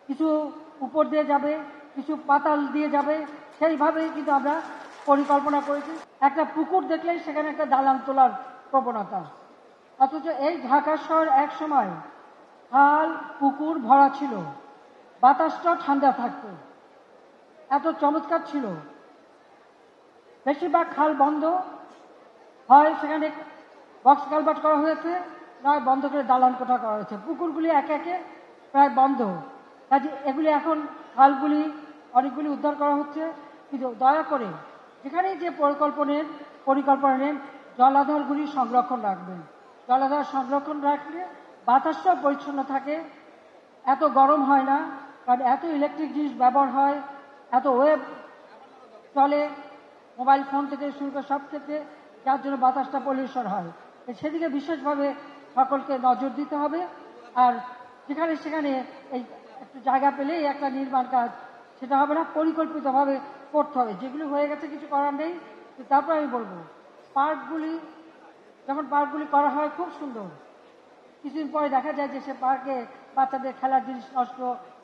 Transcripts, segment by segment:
কিছু উপর দিয়ে যাবে, কিছু পাতাল দিয়ে যাবে, সেইভাবেই কিন্তু আমরা পরিকল্পনা করেছি। একটা পুকুর দেখলেই সেখানে একটা দালান তোলার প্রবণতা, অথচ এই ঢাকা শহর এক সময় খাল পুকুর ভরা ছিল, বাতাসটাও ঠান্ডা থাকতো, এত চমৎকার ছিল। বেশিরভাগ খাল বন্ধ হয়, সেখানে বক্স কালভার্ট করা হয়েছে, নয় বন্ধ করে দালান কোঠা করা হয়েছে। পুকুরগুলি একে একে প্রায় বন্ধ, কাজে এগুলি এখন খালগুলি অনেকগুলি উদ্ধার করা হচ্ছে। কিন্তু দয়া করে যেখানেই যে পরিকল্পনা নেন জলাধারগুলি সংরক্ষণ রাখবেন। জলাধার সংরক্ষণ রাখলে বাতাসটাও পরিচ্ছন্ন থাকে, এত গরম হয় না, কারণ এত ইলেকট্রিক জিনিস ব্যবহার হয়, এত ওয়েব চলে মোবাইল ফোন থেকে শুরু করে সব ক্ষেত্রে, যার জন্য বাতাসটা পলিউশন হয়। সেদিকে বিশেষভাবে সকলকে নজর দিতে হবে। আর যেখানে সেখানে এই একটু জায়গা পেলেই একটা নির্মাণ কাজ, সেটা হবে না, পরিকল্পিতভাবে করতে হবে। যেগুলি হয়ে গেছে কিছু করার নেই। তারপর আমি বলবো, পার্কগুলি করা হয় খুব সুন্দর, কিছুদিন পরে দেখা যায় যে সে পার্কে বাচ্চাদের খেলার জিনিস নষ্ট,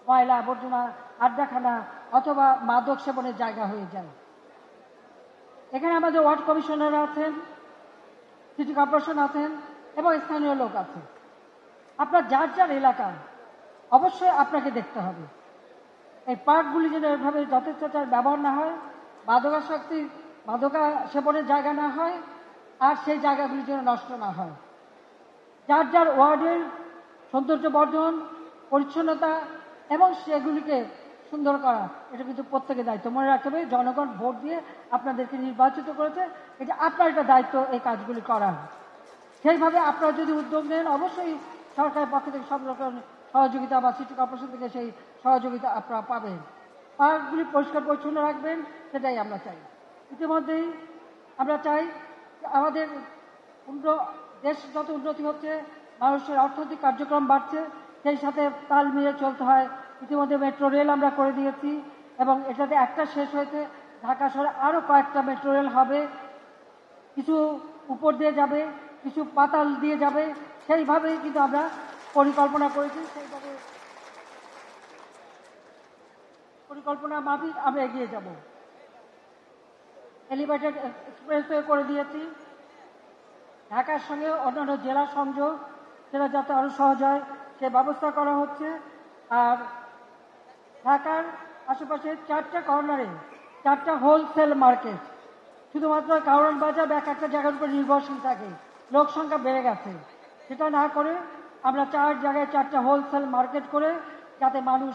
ময়লা আবর্জনা, আড্ডাখানা অথবা মাদক সেবনের জায়গা হয়ে যায়। এখানে আমাদের ওয়ার্ড কমিশনার আছেন, সিটি কর্পোরেশন আছেন এবং স্থানীয় লোক আছে। আপনার যার যার এলাকা অবশ্যই আপনাকে দেখতে হবে এই পার্কগুলি যেন এভাবে যথেচ্ছাচার ব্যবহার না হয়, মাদকা সেবনের জায়গা না হয়, আর সেই জায়গাগুলি যেন নষ্ট না হয়। যার যার ওয়ার্ডের সৌন্দর্য বর্ধন, পরিচ্ছন্নতা এবং সেগুলিকে সুন্দর করা, এটা কিন্তু প্রত্যেকের দায়িত্ব। মনে রাখতে হবে, জনগণ ভোট দিয়ে আপনাদেরকে নির্বাচিত করেছে, এটা আপনার একটা দায়িত্ব এই কাজগুলি করার। সেইভাবে আপনারা যদি উদ্যোগ নেন, অবশ্যই সরকারের পক্ষ থেকে সব রকম সহযোগিতা বা সিটি কর্পোরেশন থেকে সেই সহযোগিতা আপনারা পাবেন। পার্কগুলি পরিষ্কার পরিচ্ছন্ন রাখবেন, সেটাই আমরা চাই। ইতিমধ্যেই আমরা চাই আমাদের দেশ যত উন্নতি হচ্ছে, মানুষের অর্থনৈতিক কার্যক্রম বাড়ছে, সেই সাথে তাল মিলিয়ে চলতে হয়। ইতিমধ্যে মেট্রো রেল আমরা করে দিয়েছি এবং এটাতে একটা শেষ হয়েছে, ঢাকা শহরে আরো কয়েকটা মেট্রো রেল হবে। কিছু উপর দিয়ে যাবে, কিছু পাতাল দিয়ে যাবে, সেইভাবেই কিন্তু আমরা পরিকল্পনা করেছি। সেইভাবে পরিকল্পনা মাফিক আমরা এগিয়ে যাব। এলিভেটেড এক্সপ্রেসওয়ে করে দিয়েছি, ঢাকার সঙ্গে অন্যান্য জেলা সংযোগ, সেটা যাতে আরো সহজ হয় সে ব্যবস্থা করা হচ্ছে। আর ঢাকার আশেপাশে 4টা কর্নারে 4টা হোলসেল মার্কেট, শুধুমাত্র কারওয়ান বাজার এক একটা জায়গার উপর নির্ভরশীল থাকে, লোক সংখ্যা বেড়ে গেছে, সেটা না করে আমরা 4 জায়গায় 4টা হোলসেল মার্কেট করে, যাতে মানুষ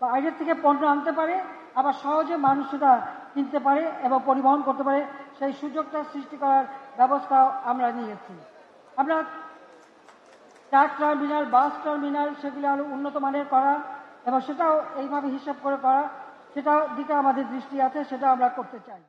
বাইরের থেকে পণ্য আনতে পারে, আবার সহজে মানুষ সেটা কিনতে পারে এবং পরিবহন করতে পারে, সেই সুযোগটা সৃষ্টি করার ব্যবস্থা আমরা নিয়েছি। আমরা ট্রাক টার্মিনাল, বাস টার্মিনাল, সেগুলি আরো উন্নত মানের করা এবং সেটাও এইভাবে হিসাব করে করা, সেটাও দিকে আমাদের দৃষ্টি আছে, সেটা আমরা করতে চাই।